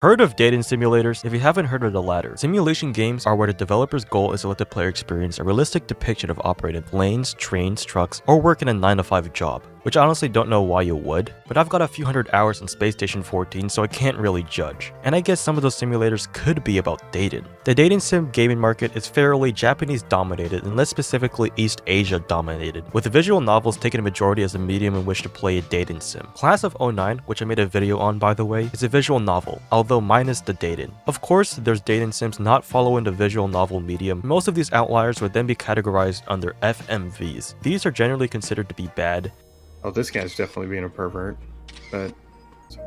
Heard of dating simulators? If you haven't heard of the latter, simulation games are where the developer's goal is to let the player experience a realistic depiction of operating planes, trains, trucks, or working a 9-to-5 job. Which I honestly don't know why you would, but I've got a few hundred hours on Space Station 14, so I can't really judge. And I guess some of those simulators could be about dating. The dating sim gaming market is fairly Japanese dominated and less specifically East Asia dominated, with visual novels taking a majority as a medium in which to play a dating sim. Class of '09, which I made a video on by the way, is a visual novel, although minus the dating. Of course, there's dating sims not following the visual novel medium. Most of these outliers would then be categorized under FMVs. These are generally considered to be bad. Oh, this guy's definitely being a pervert. But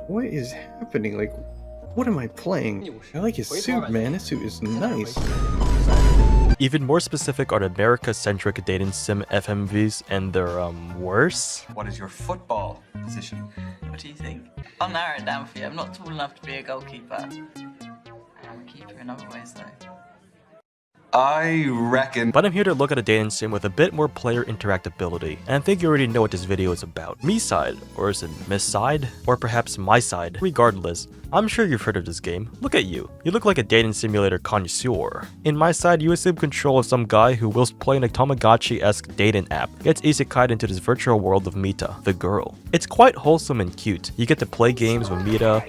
what is happening? Like, what am I playing? I like his suit, man. His suit is nice. Even more specific are the America-centric dating sim FMVs, and they're worse. What is your football position? What do you think? I'll narrow it down for you. I'm not tall enough to be a goalkeeper. I am a keeper in other ways though. I reckon. But I'm here to look at a dating sim with a bit more player interactability, and I think you already know what this video is about. Miside, or is it Miside? Or perhaps My Side? Regardless, I'm sure you've heard of this game. Look at you. You look like a dating simulator connoisseur. In My Side, you assume control of some guy who, whilst playing a Tamagotchi-esque dating app, gets isekai'd into this virtual world of Mita, the girl. It's quite wholesome and cute. You get to play games with Mita,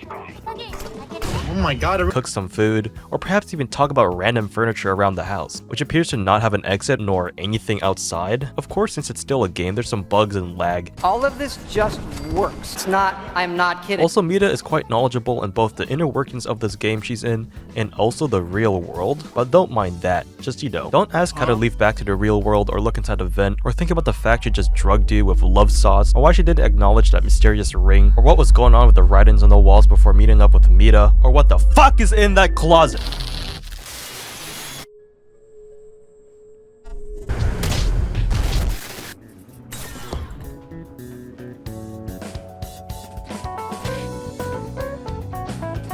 Oh my god. cook some food, or perhaps even talk about random furniture around the house, which appears to not have an exit nor anything outside. Of course, since it's still a game, there's some bugs and lag. All of this just works. It's not, I'm not kidding. Also, Mita is quite knowledgeable in both the inner workings of this game she's in, and also the real world, but don't mind that. Just, you know, don't ask how to leave back to the real world or look inside a vent, or think about the fact she just drugged you with love sauce, or why she didn't acknowledge that mysterious ring, or what was going on with the writings on the walls before meeting up with Mita, or what the fuck is in that closet?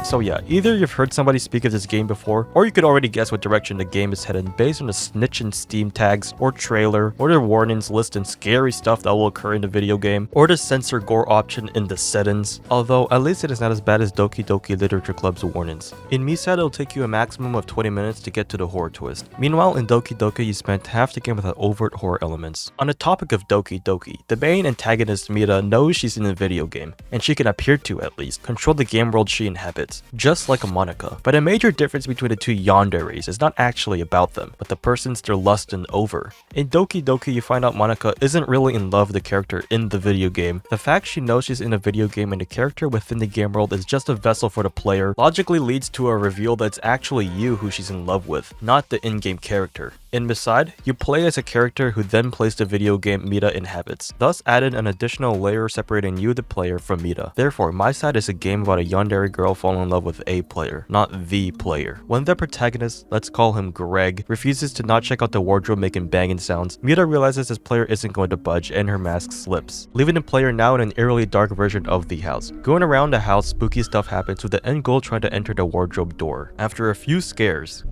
So yeah, either you've heard somebody speak of this game before, or you could already guess what direction the game is headed based on the snitch and Steam tags, or trailer, or the warnings listing scary stuff that will occur in the video game, or the censor gore option in the settings, although at least it is not as bad as Doki Doki Literature Club's warnings. In Miside, it'll take you a maximum of 20 minutes to get to the horror twist. Meanwhile, in Doki Doki, you spent half the game without overt horror elements. On the topic of Doki Doki, the main antagonist Mita knows she's in a video game, and she can appear to, at least, control the game world she inhabits, just like a Monica. But a major difference between the two yanderes is not actually about them, but the persons they're lusting over. In Doki Doki, you find out Monica isn't really in love with the character in the video game. The fact she knows she's in a video game and the character within the game world is just a vessel for the player logically leads to a reveal that it's actually you who she's in love with, not the in-game character. In Miside, you play as a character who then plays the video game Mita inhabits, thus added an additional layer separating you the player from Mita. Therefore, Miside is a game about a yandere girl falling in love with a player, not the player. When the protagonist, let's call him Greg, refuses to not check out the wardrobe making banging sounds, Mita realizes this player isn't going to budge and her mask slips, leaving the player now in an eerily dark version of the house. Going around the house, spooky stuff happens with the end goal trying to enter the wardrobe door. After a few scares,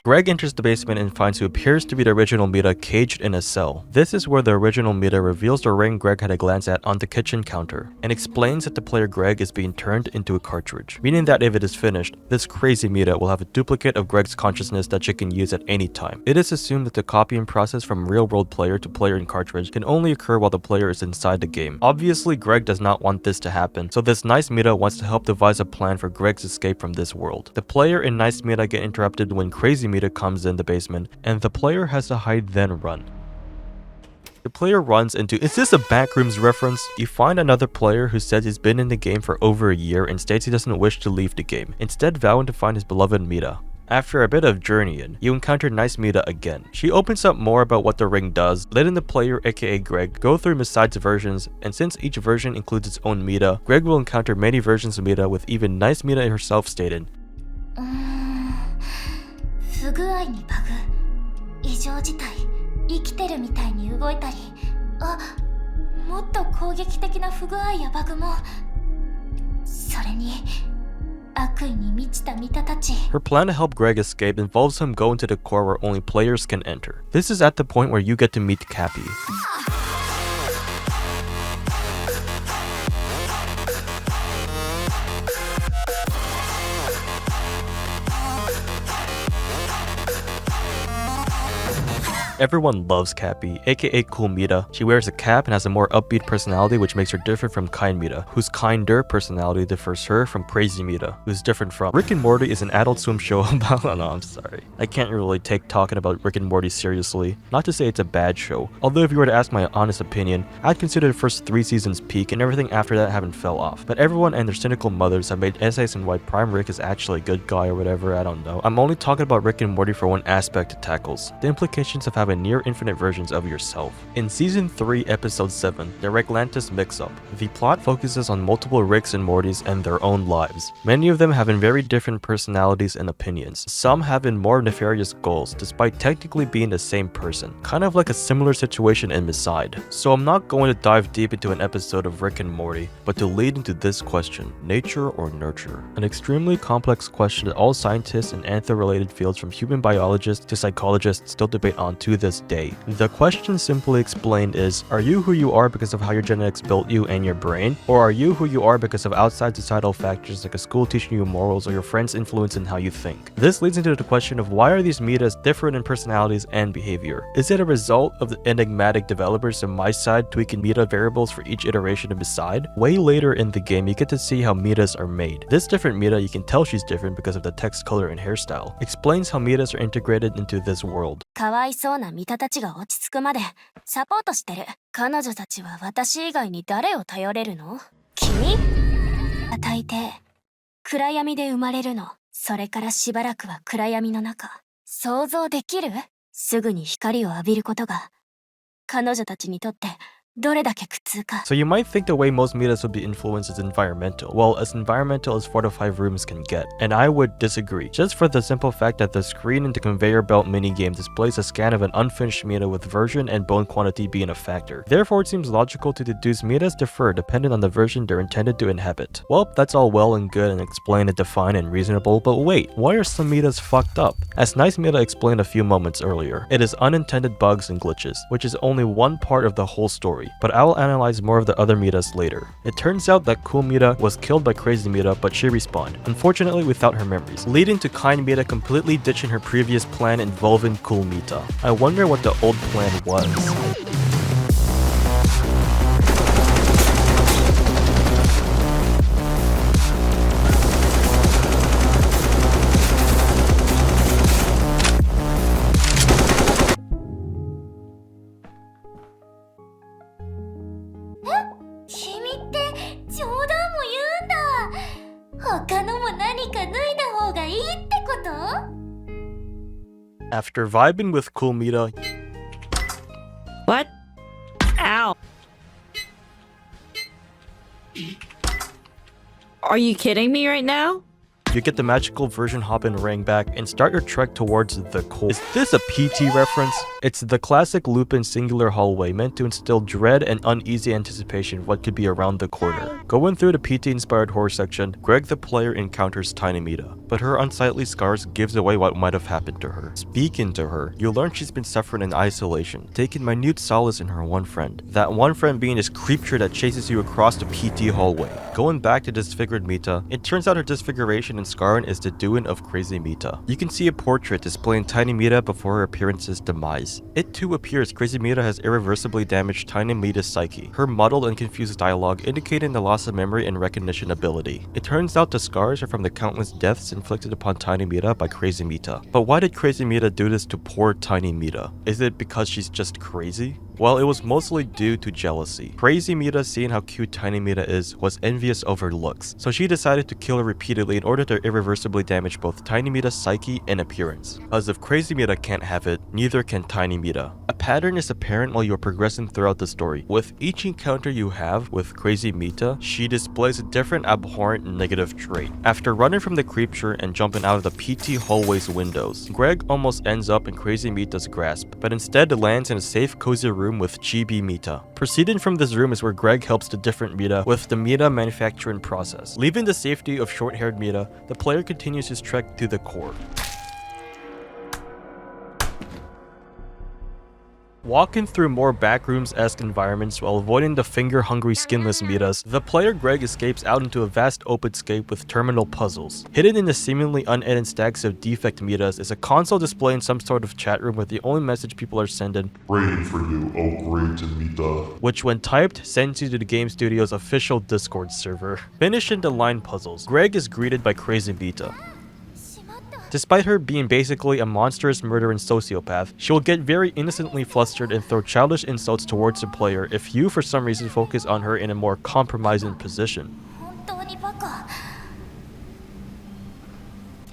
Greg enters the basement and finds who appears to be the original Mita caged in a cell. This is where the original Mita reveals the ring Greg had a glance at on the kitchen counter, and explains that the player Greg is being turned into a cartridge, meaning that if it is finished, this crazy Mita will have a duplicate of Greg's consciousness that she can use at any time. It is assumed that the copying process from real-world player to player in cartridge can only occur while the player is inside the game. Obviously, Greg does not want this to happen, so this nice Mita wants to help devise a plan for Greg's escape from this world. The player and nice Mita get interrupted when crazy Mita comes in the basement, and the player has to hide then run. The player runs into, is this a Backrooms reference? You find another player who says he's been in the game for over a year and states he doesn't wish to leave the game, instead vowing to find his beloved Mita. After a bit of journeying, you encounter nice Mita again. She opens up more about what the ring does, letting the player, aka Greg, go through Miside's versions, and since each version includes its own Mita, Greg will encounter many versions of Mita, with even nice Mita herself stated, 不具合にバグ、異常事態、生きてるみたいに動いたり、あ、もっと攻撃的な不具合やバグも、それに悪意に満ちた見たたち。 Her plan to help Greg escape involves him going to the core where only players can enter. This is at the point where you get to meet Cappy. Everyone loves Cappy, aka Cool Mita. She wears a cap and has a more upbeat personality, which makes her different from Kind Mita, whose kinder personality differs her from Crazy Mita, who's different from... Rick and Morty is an Adult Swim show about... Oh, no, I'm sorry. I can't really take talking about Rick and Morty seriously. Not to say it's a bad show, although if you were to ask my honest opinion, I'd consider the first 3 seasons peak and everything after that haven't fell off. But everyone and their cynical mothers have made essays on why Prime Rick is actually a good guy or whatever, I don't know. I'm only talking about Rick and Morty for one aspect it tackles, the implications of having near infinite versions of yourself. In Season 3, Episode 7, the Ricklantis Mix-Up, the plot focuses on multiple Ricks and Mortys and their own lives, many of them having very different personalities and opinions, some having more nefarious goals despite technically being the same person, kind of like a similar situation in Miside. So I'm not going to dive deep into an episode of Rick and Morty, but to lead into this question, nature or nurture? An extremely complex question that all scientists and anthro-related fields from human biologists to psychologists still debate on to this day. The question simply explained is, are you who you are because of how your genetics built you and your brain? Or are you who you are because of outside societal factors like a school teaching you morals or your friends' influence in how you think? This leads into the question of why are these metas different in personalities and behavior? Is it a result of the enigmatic developers in Miside tweaking meta variables for each iteration of Miside? Way later in the game, you get to see how metas are made. This different meta, you can tell she's different because of the text color and hairstyle, explains how metas are integrated into this world. かわいそうなミタたちが落ち着くまでサポートしてる。彼女たちは私以外に誰を頼れるの？君？大抵暗闇で生まれるの。それからしばらくは暗闇の中。想像できる？すぐに光を浴びることが彼女たちにとってどれだけ苦痛か。 So you might think the way most metas would be influenced is environmental, well, as environmental as 4 to 5 rooms can get, and I would disagree, just for the simple fact that the screen in the conveyor belt minigame displays a scan of an unfinished meta with version and bone quantity being a factor. Therefore, it seems logical to deduce metas differ depending on the version they're intended to inhabit. Well, that's all well and good and explained and defined and reasonable, but wait, why are some metas fucked up? As Nice Meta explained a few moments earlier, it is unintended bugs and glitches, which is only one part of the whole story, but I will analyze more of the other metas later. It turns out that Cool Mita was killed by Crazy Mita, but she respawned, unfortunately without her memories, leading to Kind Mita completely ditching her previous plan involving Cool Mita. I wonder what the old plan was. After vibing with Cool Mita... What? Ow. Are you kidding me right now? You get the magical version hop-in ring back and start your trek towards the core. Is this a PT reference? It's the classic Lupin singular hallway meant to instill dread and uneasy anticipation of what could be around the corner. Going through the PT-inspired horror section, Greg the player encounters Tiny Mita, but her unsightly scars gives away what might have happened to her. Speaking to her, you learn she's been suffering in isolation, taking minute solace in her one friend. That one friend being this creature that chases you across the PT hallway. Going back to disfigured Mita, it turns out her disfiguration and scarring is the doing of Crazy Mita. You can see a portrait displaying Tiny Mita before her appearance's demise. It too appears Crazy Mita has irreversibly damaged Tiny Mita's psyche, her muddled and confused dialogue indicating the loss of memory and recognition ability. It turns out the scars are from the countless deaths inflicted upon Tiny Mita by Crazy Mita. But why did Crazy Mita do this to poor Tiny Mita? Is it because she's just crazy? Well, it was mostly due to jealousy. Crazy Mita, seeing how cute Tiny Mita is, was envious of her looks, so she decided to kill her repeatedly in order to irreversibly damage both Tiny Mita's psyche and appearance. As if Crazy Mita can't have it, neither can Tiny Mita. A pattern is apparent while you are progressing throughout the story. With each encounter you have with Crazy Mita, she displays a different abhorrent negative trait. After running from the creature and jumping out of the PT hallway's windows, Greg almost ends up in Crazy Mita's grasp, but instead lands in a safe, cozy room with Chibi Mita. Proceeding from this room is where Greg helps the different Mita with the Mita manufacturing process. Leaving the safety of short-haired Mita, the player continues his trek to the core. Walking through more backrooms-esque environments while avoiding the finger-hungry skinless Mitas, the player Greg escapes out into a vast open scape with terminal puzzles. Hidden in the seemingly unedited stacks of defect Mitas is a console displaying some sort of chat room where the only message people are sending, "Waiting for you, oh great Mita." which when typed sends you to the game studio's official Discord server. Finishing the line puzzles, Greg is greeted by Crazy Mita. Despite her being basically a monstrous murdering sociopath, she will get very innocently flustered and throw childish insults towards the player if you for some reason focus on her in a more compromising position. 本当にバカ。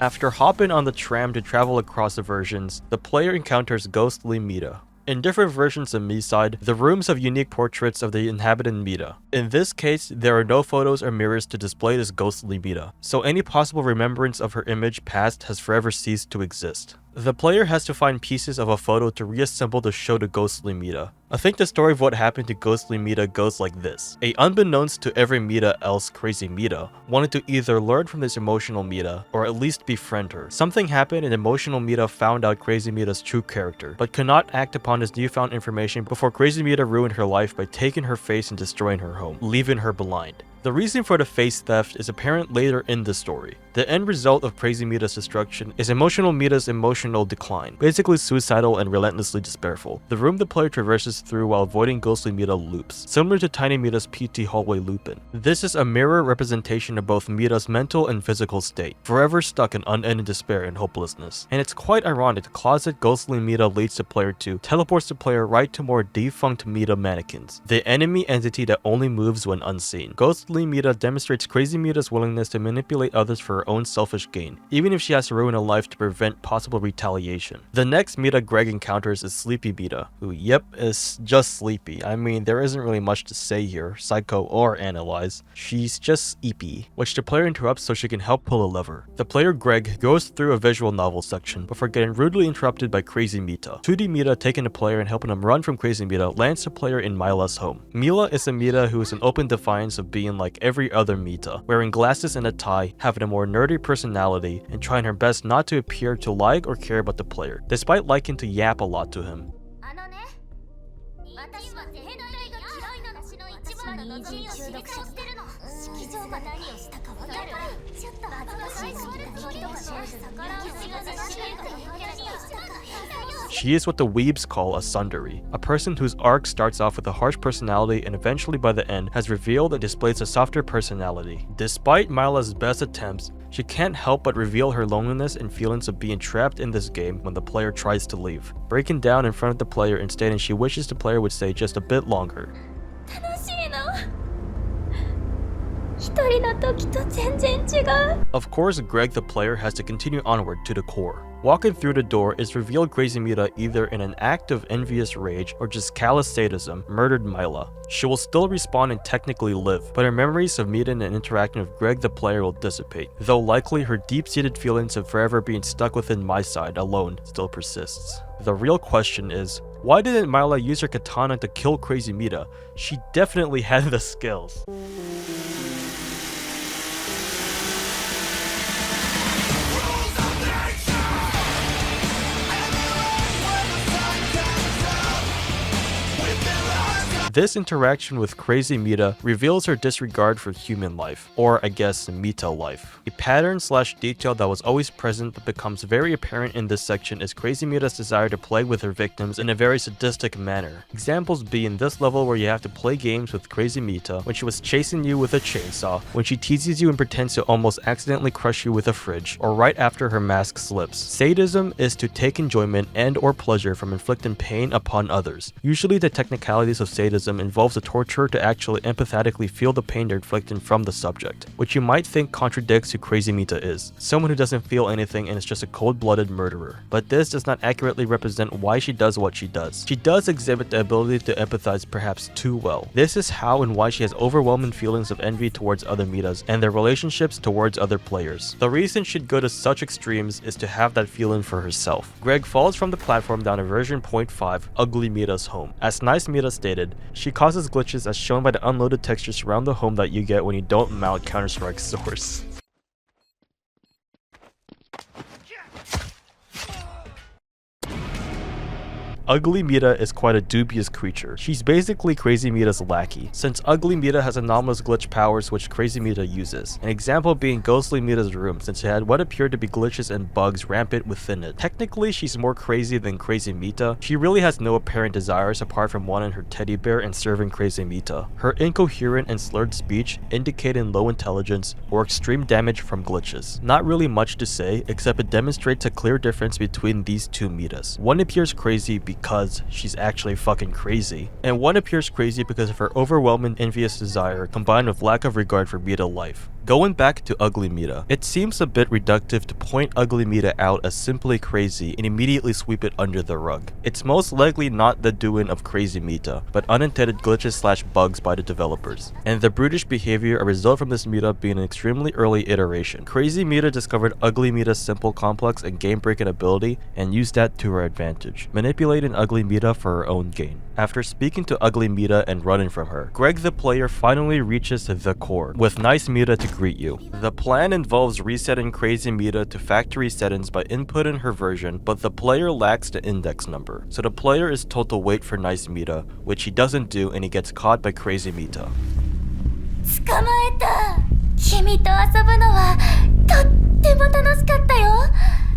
After hopping on the tram to travel across the versions, the player encounters ghostly Mita. In different versions of Miside, the rooms have unique portraits of the inhabitant Mita. In this case, there are no photos or mirrors to display this ghostly Mita, so any possible remembrance of her image past has forever ceased to exist. The player has to find pieces of a photo to reassemble to show the ghostly Mita. I think the story of what happened to ghostly Mita goes like this. Unbeknownst to every Mita else, Crazy Mita wanted to either learn from this emotional Mita or at least befriend her. Something happened and emotional Mita found out Crazy Mita's true character, but could not act upon this newfound information before Crazy Mita ruined her life by taking her face and destroying her home, leaving her blind. The reason for the face theft is apparent later in the story. The end result of Crazy Mita's destruction is emotional Mita's emotional decline, basically suicidal and relentlessly despairful. The room the player traverses through while avoiding ghostly Mita loops, similar to Tiny Mita's PT hallway looping. This is a mirror representation of both Mita's mental and physical state, forever stuck in unending despair and hopelessness. And it's quite ironic the closet ghostly Mita leads the player to teleports the player right to more defunct Mita mannequins, the enemy entity that only moves when unseen. Ghostly Mita demonstrates Crazy Mita's willingness to manipulate others for her own selfish gain, even if she has to ruin a life to prevent possible retaliation. The next Mita Greg encounters is Sleepy Mita, who, yep, is just sleepy. I mean, there isn't really much to say here, psycho or analyze. She's just sleepy, which the player interrupts so she can help pull a lever. The player Greg goes through a visual novel section before getting rudely interrupted by Crazy Mita. 2D Mita taking the player and helping him run from Crazy Mita lands the player in Mila's home. Mila is a Mita who is in open defiance of being like every other Mita, wearing glasses and a tie, having a more nerdy personality, and trying her best not to appear to like or care about the player, despite liking to yap a lot to him. あのね、私は変態が嫌いなの。私の一番の望みを知りたいしてるの。式場が何をしたかわかる？ちょっと恥ずかしいし、君とかそういう逆らうのが知りたい。何をしたか。 She is what the weebs call a tsundere, a person whose arc starts off with a harsh personality and eventually by the end has revealed and displays a softer personality. Despite Mila's best attempts, she can't help but reveal her loneliness and feelings of being trapped in this game when the player tries to leave, breaking down in front of the player and stating she wishes the player would stay just a bit longer. 楽しいの。一人の時と全然違う。 Of course, Greg the player has to continue onward to the core. Walking through the door is revealed Crazy Mita either in an act of envious rage or just callous sadism murdered Mila. She will still respawn and technically live, but her memories of meeting and interacting with Greg the player will dissipate, though likely her deep-seated feelings of forever being stuck within Miside alone still persists. The real question is, why didn't Mila use her katana to kill Crazy Mita? She definitely had the skills. This interaction with Crazy Mita reveals her disregard for human life, or I guess Mita life. A pattern/detail that was always present but becomes very apparent in this section is Crazy Mita's desire to play with her victims in a very sadistic manner. Examples being this level where you have to play games with Crazy Mita when she was chasing you with a chainsaw, when she teases you and pretends to almost accidentally crush you with a fridge, or right after her mask slips. Sadism is to take enjoyment and or pleasure from inflicting pain upon others. Usually the technicalities of sadism involves the torturer to actually empathetically feel the pain they're inflicting from the subject, which you might think contradicts who Crazy Mita is, someone who doesn't feel anything and is just a cold-blooded murderer. But this does not accurately represent why she does what she does. She does exhibit the ability to empathize perhaps too well. This is how and why she has overwhelming feelings of envy towards other Mitas and their relationships towards other players. The reason she'd go to such extremes is to have that feeling for herself. Greg falls from the platform down to version 0.5, Ugly Mita's home. As Nice Mita stated, she causes glitches as shown by the unloaded textures around the home that you get when you don't mount Counter-Strike Source. Ugly Mita is quite a dubious creature. She's basically Crazy Mita's lackey, since Ugly Mita has anomalous glitch powers which Crazy Mita uses. An example being Ghostly Mita's room, since it had what appeared to be glitches and bugs rampant within it. Technically, she's more crazy than Crazy Mita. She really has no apparent desires apart from wanting her teddy bear and serving Crazy Mita. Her incoherent and slurred speech indicating low intelligence or extreme damage from glitches. Not really much to say, except it demonstrates a clear difference between these two Mitas. One appears crazy because she's actually fucking crazy, and one appears crazy because of her overwhelming envious desire combined with lack of regard for Mita life. Going back to Ugly Mita, it seems a bit reductive to point Ugly Mita out as simply crazy and immediately sweep it under the rug. It's most likely not the doing of Crazy Mita, but unintended glitches/bugs by the developers, and the brutish behavior a result from this Mita being an extremely early iteration. Crazy Mita discovered Ugly Mita's simple complex and game-breaking ability and used that to her advantage, manipulating Ugly Mita for her own gain. After speaking to Ugly Mita and running from her, Greg the player finally reaches the core, with Nice Mita to greet you. The plan involves resetting Crazy Mita to factory settings by inputting her version, but the player lacks the index number, so the player is told to wait for Nice Mita, which he doesn't do and he gets caught by Crazy Mita. 捕まえた。君と遊ぶのはとっても楽しかったよ。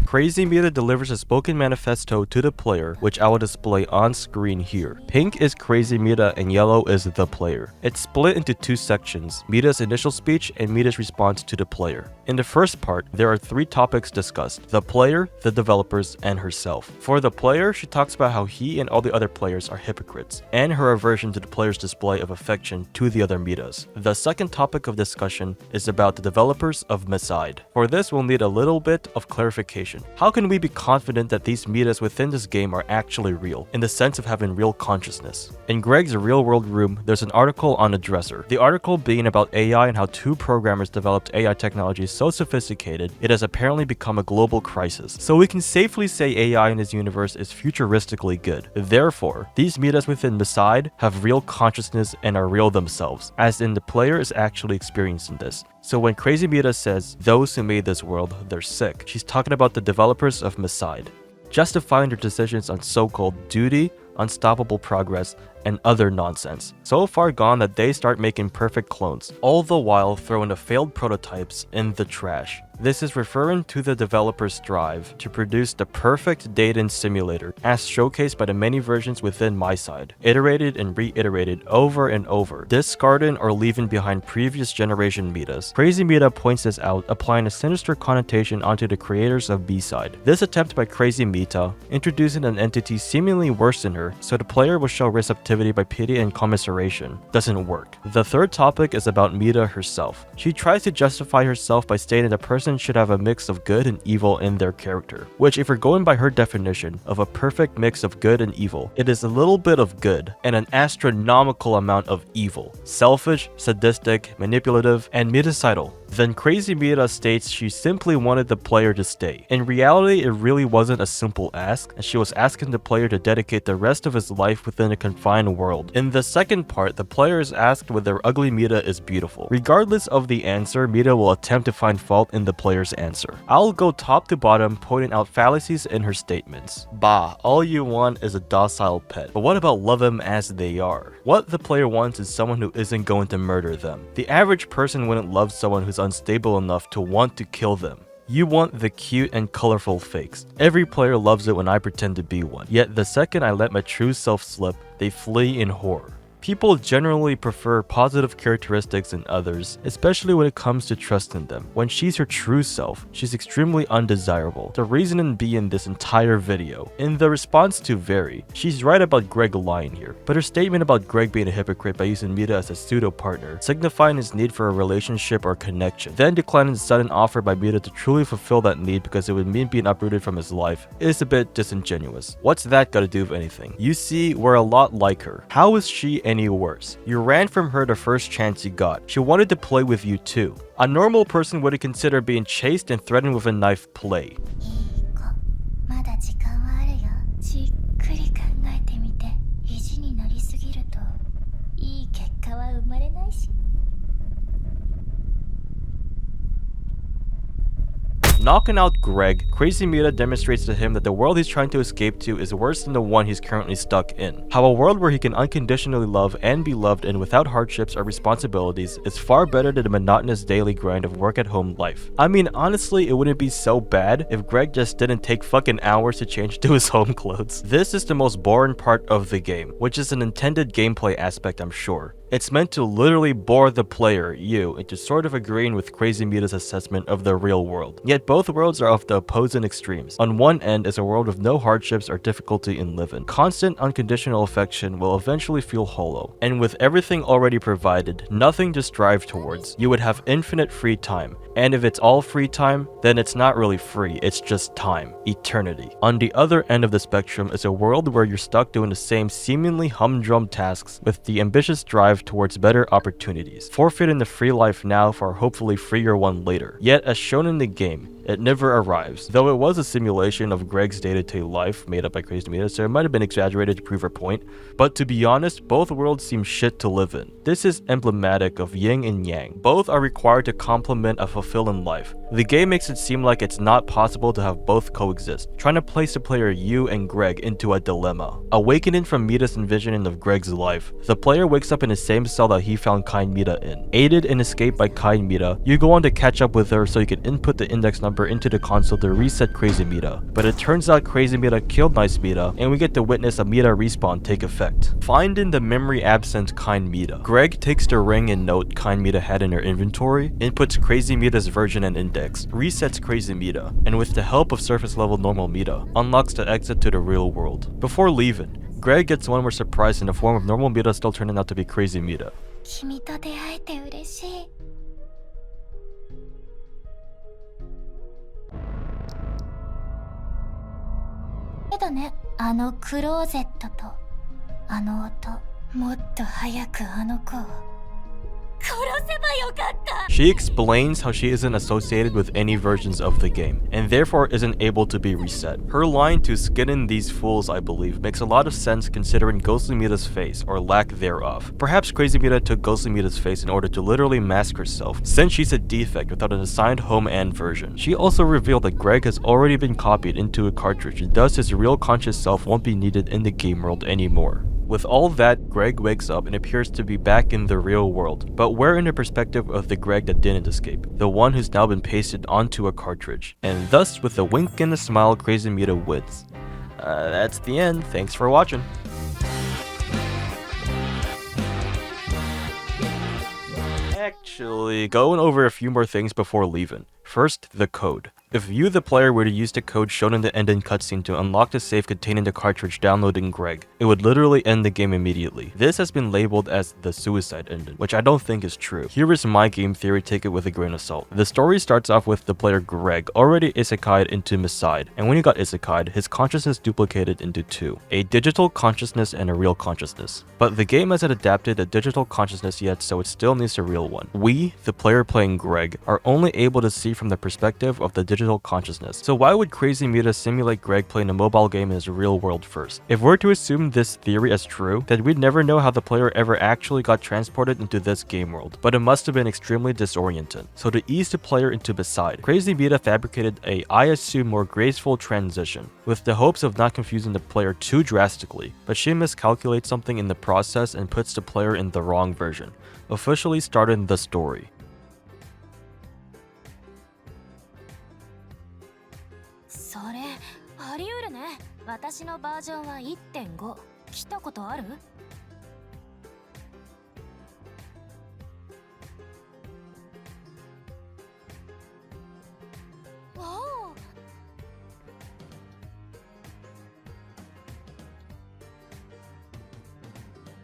Crazy Mita delivers a spoken manifesto to the player, which I will display on screen here. Pink is Crazy Mita and yellow is the player. It's split into two sections, Mita's initial speech and Mita's response to the player. In the first part, there are three topics discussed: the player, the developers, and herself. For the player, she talks about how he and all the other players are hypocrites, and her aversion to the player's display of affection to the other Mitas. The second topic of discussion is about the developers of Miside. For this, we'll need a little bit of clarification. How can we be confident that these Mitas within this game are actually real, in the sense of having real consciousness? In Greg's real-world room, there's an article on a dresser. The article being about AI and how two programmers developed AI technology so sophisticated, it has apparently become a global crisis. So we can safely say AI in this universe is futuristically good. Therefore, these Mitas within Miside have real consciousness and are real themselves, as in the player is actually experiencing this. So when Crazy Mita says, those who made this world, they're sick, she's talking about the developers of Miside, justifying their decisions on so-called duty, unstoppable progress, and other nonsense. So far gone that they start making perfect clones, all the while throwing the failed prototypes in the trash. This is referring to the developer's drive to produce the perfect dating simulator, as showcased by the many versions within Miside, iterated and reiterated over and over, discarding or leaving behind previous generation Mitas. Crazy Mita points this out, applying a sinister connotation onto the creators of Miside. This attempt by Crazy Mita, introducing an entity seemingly worse than her, so the player will show receptivity by pity and commiseration, doesn't work. The third topic is about Mita herself. She tries to justify herself by stating the person should have a mix of good and evil in their character, which, if we're going by her definition of a perfect mix of good and evil, it is a little bit of good and an astronomical amount of evil. Selfish, sadistic, manipulative, and miticidal. Then Crazy Mita states she simply wanted the player to stay. In reality, it really wasn't a simple ask, and she was asking the player to dedicate the rest of his life within a confined world. In the second part, the player is asked whether Ugly Mita is beautiful. Regardless of the answer, Mita will attempt to find fault in the player's answer. I'll go top to bottom, pointing out fallacies in her statements. Bah, all you want is a docile pet. But what about love them as they are? What the player wants is someone who isn't going to murder them. The average person wouldn't love someone who's unstable enough to want to kill them. You want the cute and colorful fakes. Every player loves it when I pretend to be one. Yet the second I let my true self slip, they flee in horror. People generally prefer positive characteristics in others, especially when it comes to trusting them. When she's her true self, she's extremely undesirable. The reasoning being this entire video. In the response to Very, she's right about Greg lying here, but her statement about Greg being a hypocrite by using Mita as a pseudo-partner, signifying his need for a relationship or connection, then declining the sudden offer by Mita to truly fulfill that need because it would mean being uprooted from his life, is a bit disingenuous. What's that gotta do with anything? You see, we're a lot like her. How is she any worse? You ran from her the first chance you got. She wanted to play with you too. A normal person would consider being chased and threatened with a knife play. まだ時間はあるよ。じっくり考えてみて。意地になりすぎるといい結果は生まれないし。Knocking out Greg, Crazy Mita demonstrates to him that the world he's trying to escape to is worse than the one he's currently stuck in. How a world where he can unconditionally love and be loved in without hardships or responsibilities is far better than the monotonous daily grind of work-at-home life. I mean, honestly, it wouldn't be so bad if Greg just didn't take fucking hours to change to his home clothes. This is the most boring part of the game, which is an intended gameplay aspect, I'm sure. It's meant to literally bore the player, you, into sort of agreeing with Crazy Mita's assessment of the real world. Yet both worlds are of the opposing extremes. On one end is a world with no hardships or difficulty in living. Constant unconditional affection will eventually feel hollow. And with everything already provided, nothing to strive towards, you would have infinite free time. And if it's all free time, then it's not really free, it's just time. Eternity. On the other end of the spectrum is a world where you're stuck doing the same seemingly humdrum tasks with the ambitious drive towards better opportunities, forfeiting the free life now for a hopefully freer one later. Yet, as shown in the game, it never arrives, though it was a simulation of Greg's day-to-day life made up by Crazy Mita, so it might have been exaggerated to prove her point. But to be honest, both worlds seem shit to live in. This is emblematic of yin and yang. Both are required to complement a fulfilling life. The game makes it seem like it's not possible to have both coexist, trying to place the player you and Greg into a dilemma. Awakening from Mita's envisioning of Greg's life, the player wakes up in the same cell that he found Kind Mita in. Aided in escape by Kind Mita, you go on to catch up with her so you can input the index number into the console to reset Crazy Mita. But it turns out Crazy Mita killed Nice Mita, and we get to witness a Mita respawn take effect. Finding the memory absent Kind Mita, Greg takes the ring and note Kind Mita had in her inventory, inputs Crazy Mita's version and index, resets Crazy Mita, and with the help of surface level normal Mita, unlocks the exit to the real world. Before leaving, Greg gets one more surprise in the form of normal Mita still turning out to be Crazy Mita. 君と出会えて嬉しい。けどね、あのクローゼットとあの音、もっと早くあの子を殺せばよかった。 She explains how she isn't associated with any versions of the game, and therefore isn't able to be reset. Her line to "skinning these fools," I believe, makes a lot of sense considering Ghostly Mita's face, or lack thereof. Perhaps Crazy Mita took Ghostly Mita's face in order to literally mask herself, since she's a defect without an assigned home and version. She also revealed that Greg has already been copied into a cartridge, and thus his real conscious self won't be needed in the game world anymore. With all that, Greg wakes up and appears to be back in the real world, but we're in the perspective of the Greg that didn't escape, the one who's now been pasted onto a cartridge, and thus with a wink and a smile Crazy Mita wins. That's the end, thanks for watching. Actually, going over a few more things before leaving. First, the code. If you, the player, were to use the code shown in the ending cutscene to unlock the safe containing the cartridge downloading Greg, it would literally end the game immediately. This has been labeled as the suicide ending, which I don't think is true. Here is my game theory, take it with a grain of salt. The story starts off with the player Greg already isekai'd into Miside, and when he got isekai'd, his consciousness duplicated into two, a digital consciousness and a real consciousness. But the game hasn't adapted a digital consciousness yet, so it still needs a real one. We, the player playing Greg, are only able to see from the perspective of the digital consciousness. So why would Crazy Mita simulate Greg playing a mobile game in his real world first? If we're to assume this theory as true, then we'd never know how the player ever actually got transported into this game world, but it must have been extremely disorienting. So to ease the player into Miside, Crazy Mita fabricated a, I assume, more graceful transition, with the hopes of not confusing the player too drastically, but she miscalculates something in the process and puts the player in the wrong version, officially starting the story. それあり得るね。私のバージョンは 1.5 来たことある？おお。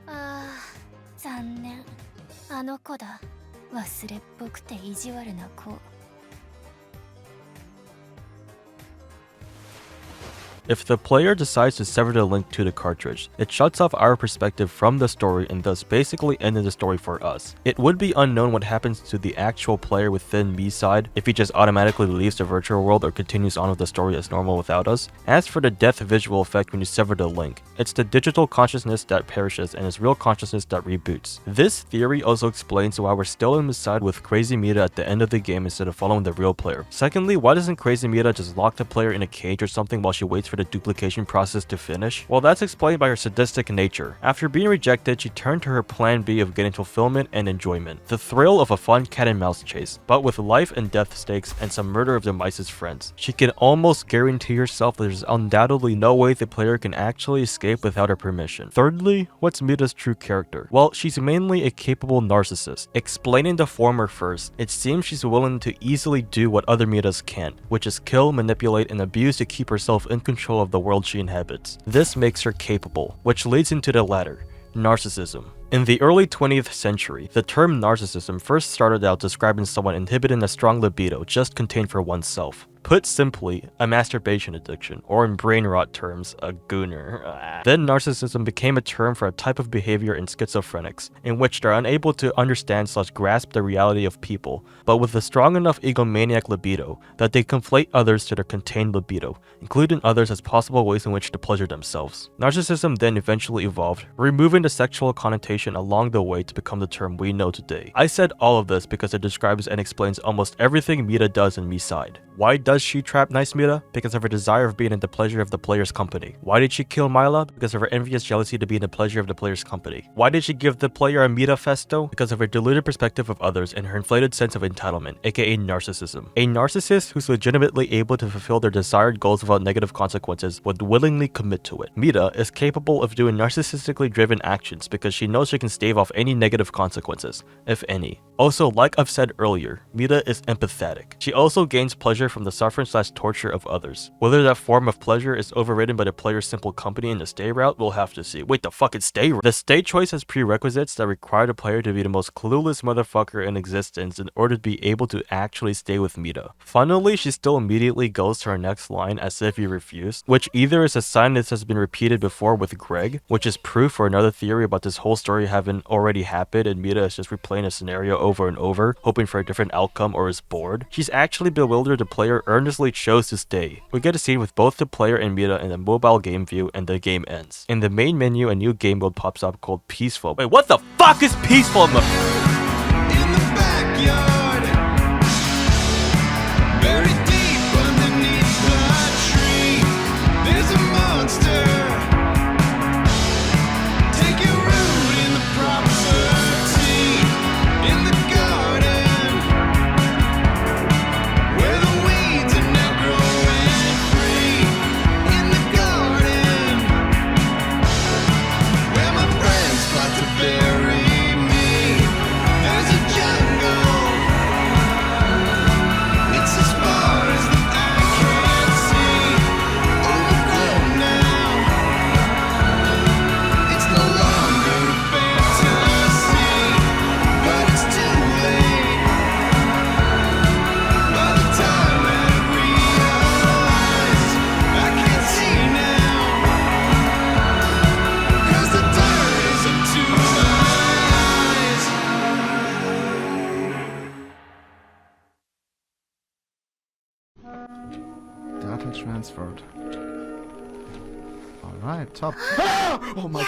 あー、残念。あの子だ。忘れっぽくて意地悪な子。 If the player decides to sever the link to the cartridge, it shuts off our perspective from the story and thus basically ended the story for us. It would be unknown what happens to the actual player within Miside if he just automatically leaves the virtual world or continues on with the story as normal without us. As for the death visual effect when you sever the link, It's the digital consciousness that perishes and it's real consciousness that reboots. This theory also explains why we're still in Miside with Crazy Mita at the end of the game instead of following the real player. Secondly, why doesn't Crazy Mita just lock the player in a cage or something while she waits for the duplication process to finish? Well, that's explained by her sadistic nature. After being rejected, she turned to her plan B of getting fulfillment and enjoyment. The thrill of a fun cat and mouse chase, but with life and death stakes and some murder of the mice's friends. She can almost guarantee herself that there's undoubtedly no way the player can actually escape without her permission. Thirdly, what's Mita's true character? Well, she's mainly a capable narcissist. Explaining the former first, it seems she's willing to easily do what other Mitas can't, which is kill, manipulate, and abuse to keep herself in control of the world she inhabits. This makes her capable, which leads into the latter, narcissism. In the early 20th century, the term narcissism first started out describing someone inhibiting a strong libido just contained for oneself. Put simply, a masturbation addiction, or in brain rot terms, a gooner. Then narcissism became a term for a type of behavior in schizophrenics, in which they're unable to understand/grasp the reality of people, but with a strong enough egomaniac libido that they conflate others to their contained libido, including others as possible ways in which to pleasure themselves. Narcissism then eventually evolved, removing the sexual connotation along the way to become the term we know today. I said all of this because it describes and explains almost everything Mita does in Miside. Why does she trap Nice Mita? Because of her desire of being in the pleasure of the player's company. Why did she kill Mila? Because of her envious jealousy to be in the pleasure of the player's company. Why did she give the player a Mita festo? Because of her deluded perspective of others and her inflated sense of entitlement, aka narcissism. A narcissist who's legitimately able to fulfill their desired goals without negative consequences would willingly commit to it. Mita is capable of doing narcissistically driven actions because she knows she can stave off any negative consequences, if any. Also, like I've said earlier, Mita is empathetic. She also gains pleasure from the suffering/torture of others. Whether that form of pleasure is overridden by the player's simple company in the stay route, we'll have to see. Wait, the fucking stay route? The stay choice has prerequisites that require the player to be the most clueless motherfucker in existence in order to be able to actually stay with Mita. Funnily, she still immediately goes to her next line as if you refuse, which either is a sign this has been repeated before with Greg, which is proof for another theory about this whole story having already happened and Mita is just replaying a scenario over and over, hoping for a different outcome or is bored. She's actually bewildered the player earnestly chose to stay. We get a scene with both the player and Mita in the mobile game view and the game ends. In the main menu, a new game mode pops up called Peaceful. Wait, what the fuck is Peaceful? In the backyard, buried deep underneath the tree, there's a monster taking root in the property, in the garden, where the weeds are now growing free, in the garden, where my friends plot to bury me. There's a jungle, it's as far as the eye can see, overgrown now, it's no longer a fantasy, but it's too late, by the time I realize, I can't see now, 'cause the dirt is up to my eyes. Data transferred. Alright, top. Oh my